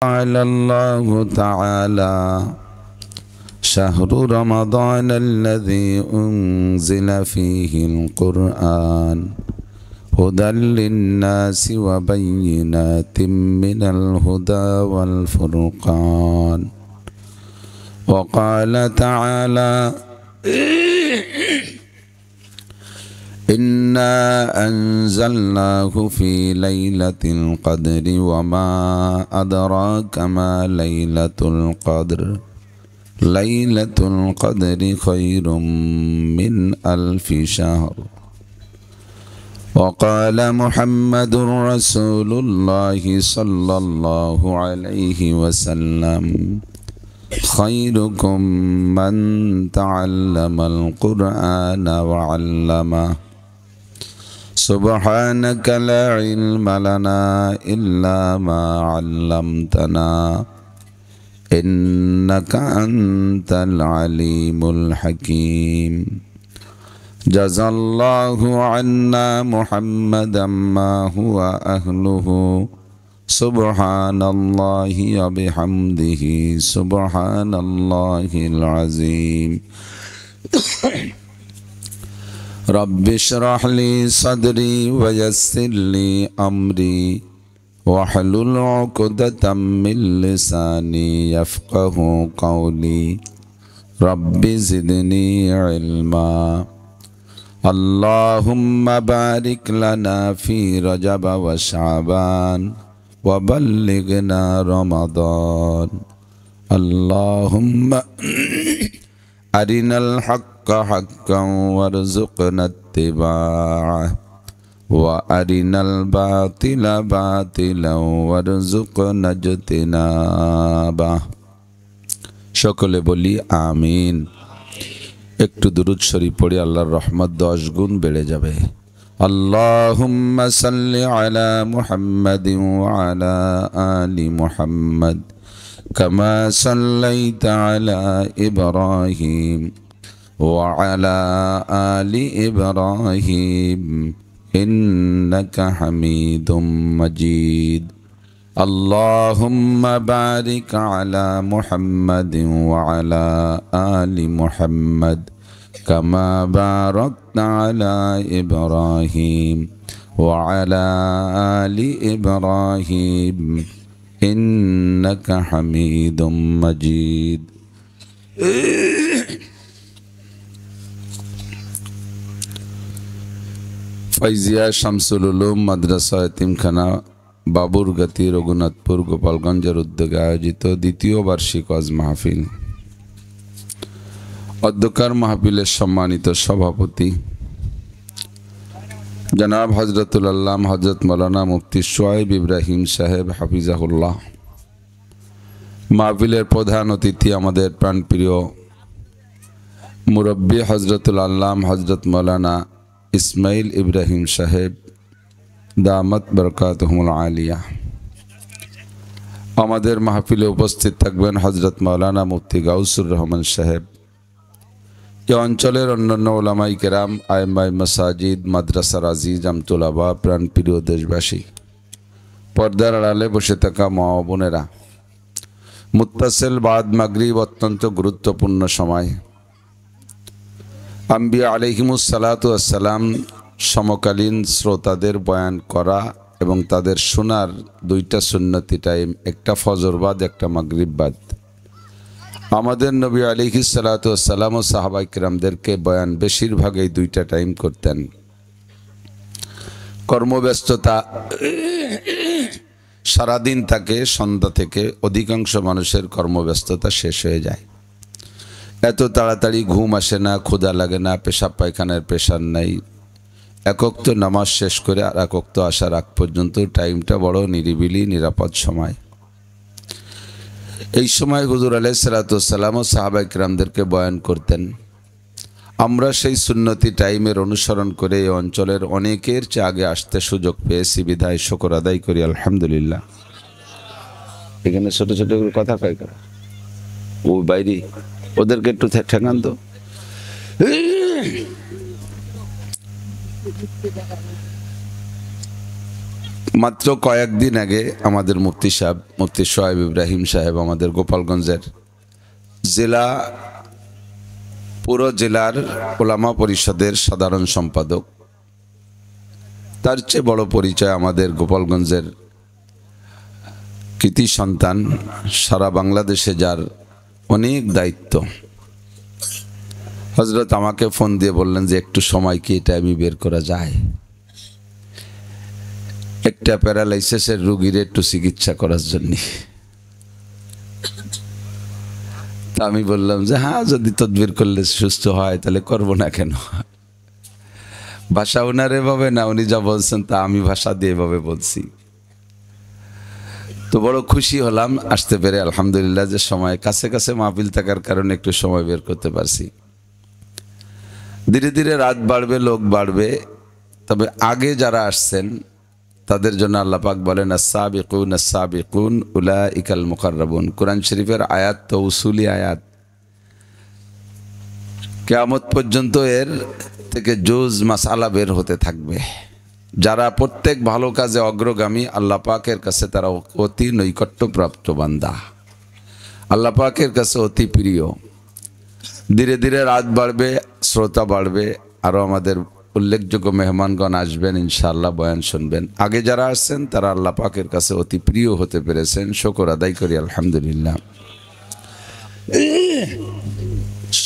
قال الله تعالى: شهر رمضان الذي أنزل فيه القرآن هدى للناس وبينات من الهدى والفرقان. وقال تعالى: إنا أنزلناه في ليلة القدر وما أدراك ما ليلة القدر ليلة القدر خير من ألف شهر. وقال محمد رسول الله صلى الله عليه وسلم: خيركم من تعلم القرآن وعلمه. سبحانك لا علم لنا إلا ما علمتنا إنك أنت العليم الحكيم. جزى الله عنا محمدا ما هو أهله. سبحان الله وبحمده سبحان الله العظيم. رب اشرح لي صدري ويسر لي أمري واحلل عقدة من لساني يفقه قولي. رب زدني علما. اللهم بارك لنا في رجب وشعبان وبلغنا رمضان. اللهم أرنا الحق حقا وارزقنا اتباعه وأرنا الباطل باطلا وارزقنا اجتنابه। সকলে বলি আমিন। একটু দুরূদ শরীফ পড়ি, আল্লাহর রহমত 10 গুণ বেড়ে যাবে। আল্লাহুম্মা সাল্লি আলা মুহাম্মাদিন ওয়া আলা আলি মুহাম্মাদ কামা সাল্লাইতা আলা ইব্রাহিম ওয়া আলা আলি ইব্রাহিম ইন্নাকা হামিদুম মাজিদ। আল্লাহুম্মা বারিক আলা মুহাম্মাদিন ওয়া আলা আলি মুহাম্মাদ কামা বারাকতা আলা ইব্রাহিম ওয়া আলা আলি ইব্রাহিম ইন্নাকা হামিদুম মাজিদ। ফাইজিয়া শামসুল উলুম মাদ্রাসা এতিমখানা বাবুরগাতি রঘুনাথপুর গোপালগঞ্জের উদ্যোগে আয়োজিত দ্বিতীয় বার্ষিক ওয়াজ মাহফিল। অধ্যক্ষার মাহফিলের সম্মানিত সভাপতি জনাব হযরতুল আল্লাম হযরত মাওলানা মুফতি শুআইব ইব্রাহিম সাহেব হাফিজাহুল্লাহ, মাহফিলের প্রধান অতিথি আমাদের প্রাণপ্রিয় মুরব্বী হযরতুল আল্লাম হযরত মাওলানা ইসমাইল ইব্রাহিম সাহেব দামাত বরকাতুহুল আলিয়া। আমাদের মাহফিলে উপস্থিত থাকবেন হযরত মাওলানা মুফতি গাউসুর রহমান সাহেব। এই অঞ্চলের অন্যান্য ওলামাই কেরাম, আইমাই মাসাজিদ, মাদ্রাসার আজিজ আমতুলাবা, প্রাণপ্রিয় দেশবাসী, পর্দার আড়ালে বসে থাকা মা ও বোনেরা, মুত্তাসিল বাদ মাগরিব অত্যন্ত গুরুত্বপূর্ণ সময়। আম্বিয়া আলাইহিমুস সালাতু ওয়াস সালাম সমকালীন শ্রোতাদের বয়ান করা এবং তাদের শোনার দুইটা সুন্নতি টাইম, একটা ফজর বাদ একটা মাগরিব বাদ। আমাদের নবী আলাইহিস সালাতু ওয়াস সালাম ও সাহাবায়ে কিরামদেরকে বয়ান বেশিরভাগ এই দুইটা টাইম করতেন। কর্মব্যস্ততা সারাদিন থাকে, সন্ধ্যা থেকে অধিকাংশ মানুষের কর্মব্যস্ততা শেষ হয়ে যায়। এত তাড়াতাড়ি ঘুম আসে না, ক্ষুধা লাগে না, পেশাব পায়খানার প্রেশার নাই। এক ওয়াক্ত নামাজ শেষ করে আর এক ওয়াক্ত আসার আগ পর্যন্ত টাইমটা বড় নিরিবিলি নিরাপদ সময়। এই সময় হুজুর আলাইহিস সালাতু ওয়াস সালাম ও সাহাবায়ে কিরামদেরকে বয়ান করতেন। আমরা সেই সুন্নতি টাইমের অনুসরণ করে এই অঞ্চলের অনেকের চেয়ে আগে আসতে সুযোগ পেয়েছি, বিধায় শুকর আদায় করি আলহামদুলিল্লাহ। এখানে ছোট ছোট কথা কয় করা, ও বাইরে ওদেরকে একটু ঠেকান তো। মাত্র কয়েকদিন আগে আমাদের মুফতি সাহেব, মুফতি শোয়েব ইব্রাহিম সাহেব, আমাদের গোপালগঞ্জের জেলা পুরো জেলার ওলামা পরিষদের সাধারণ সম্পাদক, তার চেয়ে বড় পরিচয় আমাদের গোপালগঞ্জের কৃতি সন্তান, সারা বাংলাদেশে যার অনেক দায়িত্ব, হযরত আমাকে ফোন দিয়ে বললেন যে একটু সময় কি এটা আমি বের করা যায়, একটা প্যারালাইসিসের রোগীর একটু চিকিৎসা করার জন্য। তা আমি বললাম যে হ্যাঁ, যদি তদবির করলে সুস্থ হয় তাহলে করবো না কেন। ভাষা ওনার এভাবে না, উনি যা বলছেন তা আমি ভাষা দিয়ে এভাবে বলছি। তো বড় খুশি হলাম আসতে পেরে, আলহামদুলিল্লাহ, যে সময় কাছে কাছে মাহফিল থাকার কারণে একটু সময় বের করতে পারছি। ধীরে ধীরে রাত বাড়বে, লোক বাড়বে, তবে আগে যারা আসছেন তাদের জন্য আল্লাহ পাক বলেন আস-সাবিকুন আস-সাবিকুন উলাইকাল মুকাররাবুন। কোরআন শরীফের আয়াত তো উসুলি আয়াত, কিয়ামত পর্যন্ত এর থেকে জুজ মাসআলা বের হতে থাকবে। যারা প্রত্যেক ভালো কাজে অগ্রগামী, আল্লাহ পাকের কাছে তারা অতি নৈকট্যপ্রাপ্ত বান্দা, আল্লাহ পাকের কাছে অতি প্রিয়। ধীরে ধীরে রাত বাড়বে, শ্রোতা বাড়বে, আরও আমাদের উল্লেখযোগ্য মেহমানগণ আসবেন, ইনশাআল্লাহ বয়ান শুনবেন। আগে যারা আসছেন তারা আল্লাহ পাকের কাছে অতি প্রিয় হতে পেরেছেন, শুকর আদায় করি আলহামদুলিল্লাহ।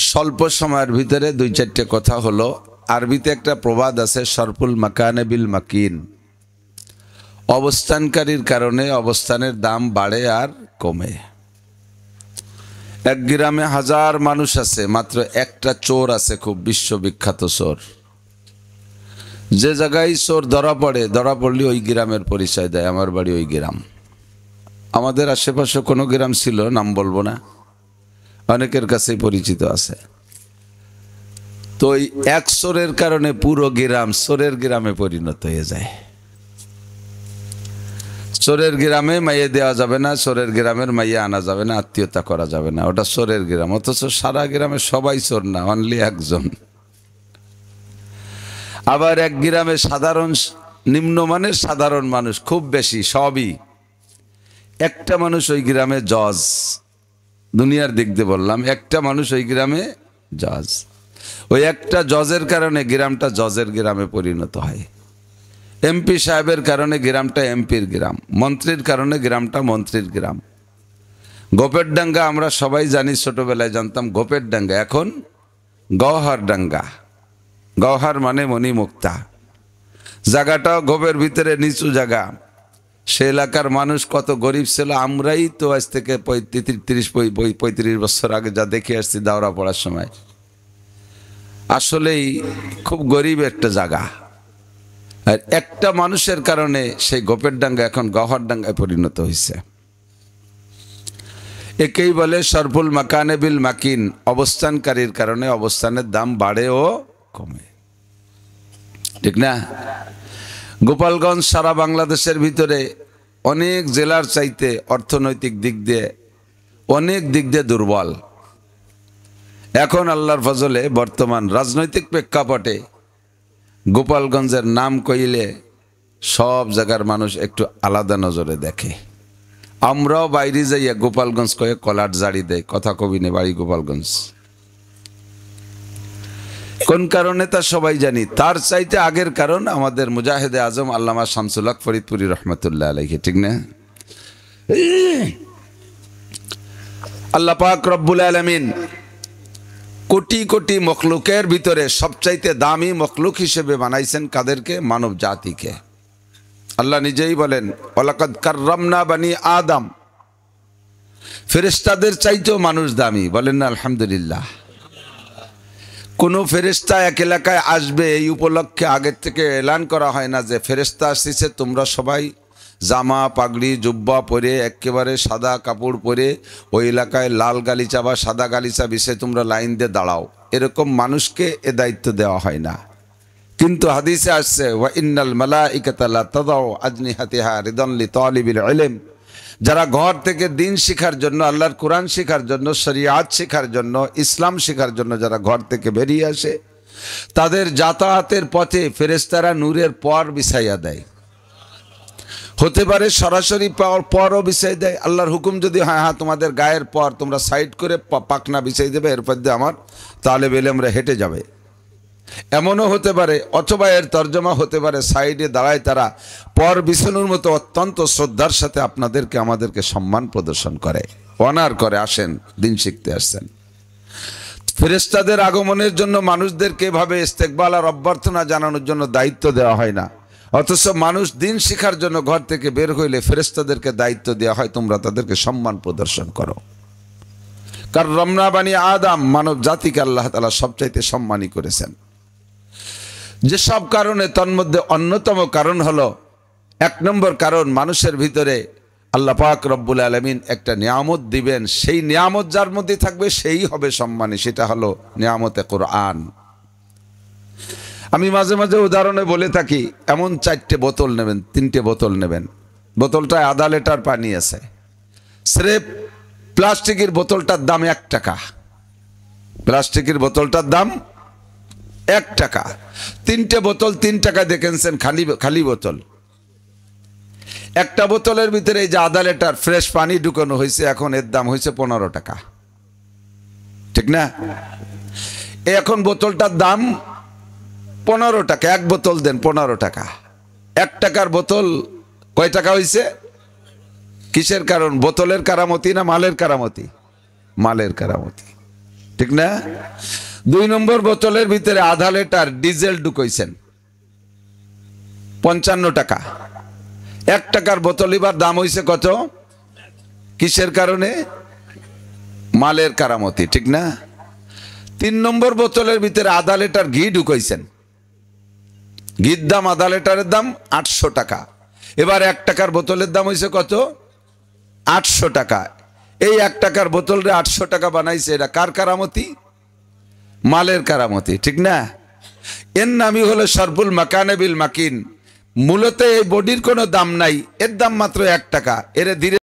স্বল্প সময়ের ভিতরে দুই চারটে কথা হলো। আরবিতে একটা প্রবাদ আছে, শরফুল মাকানে বিল মাকিন, অবস্থানকারীর কারণে অবস্থানের দাম বাড়ে আর কমে। এক গ্রামে 1000 মানুষ আছে, মাত্র একটা চোর আছে, খুব বিশ্ববিখ্যাত চোর। যে জায়গায় চোর ধরা পড়লে ওই গ্রামের পরিচয় দেয়, আমার বাড়ি ওই গ্রাম। আমাদের আশেপাশে কোনো গ্রাম ছিল, নাম বলবো না, অনেকের কাছেই পরিচিত আছে। তো ওই এক চোরের কারণে পুরো গ্রাম চোরের গ্রামে পরিণত হয়ে যায়। চোরের গ্রামে মাইয়ে দেওয়া যাবে না, চোরের গ্রামের মাইয়ে আনা যাবে না, আত্মীয়তা করা যাবে না, ওটা চোরের গ্রাম। অথচ সারা গ্রামে সবাই চোর না, অনলি একজন। আবার এক গ্রামে সাধারণ নিম্নমানের সাধারণ মানুষ খুব বেশি, সবই। একটা মানুষ ওই গ্রামে জজ, দুনিয়ার দিক দিয়ে বললাম, একটা মানুষ ওই গ্রামে জজ। ওই একটা জজের কারণে গ্রামটা জজের গ্রামে পরিণত হয়। এমপি সাহেবের কারণে গ্রামটা এমপির গ্রাম, মন্ত্রীর কারণে গ্রামটা মন্ত্রীর গ্রাম। গোপের ডাঙ্গা আমরা সবাই জানি, ছোটবেলায় জানতাম গোপের ডাঙ্গা, এখন গওহার ডাঙ্গা। গওহার মানে মণিমুক্তা। জায়গাটাও গোপের ভিতরে নিচু জায়গা। সে এলাকার মানুষ কত গরিব ছিল, আমরাই তো আজ থেকে 35 বছর আগে যা দেখে আসছি দাওরা পড়ার সময়। আসলেই খুব গরিব একটা জায়গা। আর একটা মানুষের কারণে সেই গোপের ডাঙ্গা এখন গওহার ডাঙ্গায় পরিণত হয়েছে। একেই বলে শরফুল মাকানে বিল মাকিন, অবস্থানকারীর কারণে অবস্থানের দাম বাড়ে ও কমে, ঠিক না? গোপালগঞ্জ সারা বাংলাদেশের ভিতরে অনেক জেলার চাইতে অর্থনৈতিক দিক দিয়ে অনেক দিক দিয়ে দুর্বল। এখন আল্লাহর ফজলে বর্তমান রাজনৈতিক প্রেক্ষাপটে গোপালগঞ্জের নাম কইলে সব জায়গার মানুষ একটু আলাদা নজরে দেখে। আমরাও বাইরে যাইয়া গোপালগঞ্জ কয়ে কলার জাড়ি দেয়, কথা কবি নে বাড়ি গোপালগঞ্জ। কোন কারণে তা সবাই জানি। তার চাইতে আগের কারণ আমাদের মুজাহিদে আজম আল্লামা শামসুল হক ফরিদপুরি রহমতুল্লাহ আলাইহি, ঠিক না? আল্লাহ পাক রব্বুল আলামিন কোটি কোটি মখলুকের ভিতরে সবচাইতে দামি মখলুক হিসেবে বানাইছেন কাদেরকে? মানব জাতিকে। আল্লাহ নিজেই বলেন ওয়ালাকাদ কাররামনা বানি আদম, ফেরেশতাদের চাইতেও মানুষ দামি। বলেন না আলহামদুলিল্লাহ। কোন ফেরেশতা এক এলাকায় আসবে এই উপলক্ষে আগের থেকে এলান করা হয় না যে ফেরেশতা আসছে, তোমরা সবাই জামা পাগড়ি জুব্বা পরে একেবারে সাদা কাপড় পরে ওই এলাকায় লাল গালিচা বা সাদা গালিচা বিছে তোমরা লাইন দিয়ে দাঁড়াও। এরকম মানুষকে এ দায়িত্ব দেওয়া হয় না। কিন্তু হাদিসে আসছে ওয়া ইন্নাল মালাইকাতা লা তাদাউ আজনিহাতিহা রিদান লিতালিবিল ইলম, যারা ঘর থেকে দিন শেখার জন্য, আল্লাহর কোরআন শেখার জন্য, শরিয়াত শেখার জন্য, ইসলাম শেখার জন্য যারা ঘর থেকে বেরিয়ে আসে, তাদের যাতায়াতের পথে ফেরেশতারা নূরের পর বিছাইয়া দেয়। হতে পারে সরাসরি পরও বিছাই দেয়। আল্লাহর হুকুম যদি হ্যাঁ হ্যাঁ তোমাদের গায়ের পর তোমরা সাইড করে পাকনা বিছাই দেবে, এরপর দিয়ে আমার তালেব ইলমরা হেঁটে যাবে, এমনও হতে পারে। অথবা এর তর্জমা হতে পারে সাইডে দাঁড়ায় তারা পর বিছানোর মতো অত্যন্ত শ্রদ্ধার সাথে আপনাদেরকে আমাদেরকে সম্মান প্রদর্শন করে, অনার করে, আসেন দিন শিখতে আসছেন। ফেরেশতাদের আগমনের জন্য মানুষদেরকে এভাবে ইস্তেকবাল আর অভ্যর্থনা জানানোর জন্য দায়িত্ব দেওয়া হয় না, অথচ মানুষ দিন শিখার জন্য ঘর থেকে বের হইলে ফেরেশতাদেরকে দায়িত্ব দেওয়া হয় তোমরা তাদেরকে সম্মান প্রদর্শন করো। কারণ রমনা বানি আদম, মানব জাতিকে আল্লাহ তাআলা সবচাইতে সম্মানী করেছেন। যেসব কারণে তন্মধ্যে অন্যতম কারণ হলো, 1 নম্বর কারণ, মানুষের ভিতরে আল্লাহ পাক রব্বুল আলামিন একটা নিয়ামত দিবেন, সেই নিয়ামত যার মধ্যে থাকবে সেই হবে সম্মানী, সেটা হলো নিয়ামতে কোরআন। আমি মাঝে মাঝে উদাহরণে বলে থাকি, এমন 4টে বোতল নেবেন, 3টে বোতল নেবেন, বোতলটায় আধা লিটার পানি আছে, স্রেফ প্লাস্টিকের বোতলটার দাম 1 টাকা, প্লাস্টিকের বোতলটার দাম 1 টাকা। 3টে বোতল 3 টাকা দেখেছেন, খালি বোতল। একটা বোতলের ভিতরে এই যে আধা লিটার ফ্রেশ পানি ঢুকানো হয়েছে, এখন এর দাম হয়েছে 15 টাকা, ঠিক না? এখন বোতলটার দাম 15 টাকা, 1 বোতল দেন 15 টাকা। 1 টাকার বোতল কয় টাকা হয়েছে? কিসের কারণ? বোতলের কারামতি না মালের কারামতি? মালের কারামতি, ঠিক না? 2 নম্বর, বোতলের ভিতরে আধা লিটার ডিজেল ঢুকাইছেন, 55 টাকা। 1 টাকার বোতল এবার দাম হয়েছে কত? কিসের কারণে? মালের কারামতি, ঠিক না? 3 নম্বর, বোতলের ভিতরে আধা লিটার ঘি ঢুকাইছেন, ঘির দাম, আধা লিটারের দাম 800 টাকা। এবার 1 টাকার বোতলের দাম হয়েছে কত? 800 টাকা। এই 1 টাকার বোতলরে 800 টাকা বানাইছে, এটা কার কারামতি? মালের কারামতি, ঠিক না? এর নামই হলো শরফুল মাকানে বিল মাকিন। মূলত এই বডির কোনো দাম নাই, এর দাম মাত্র 1 টাকা। এর ধীরে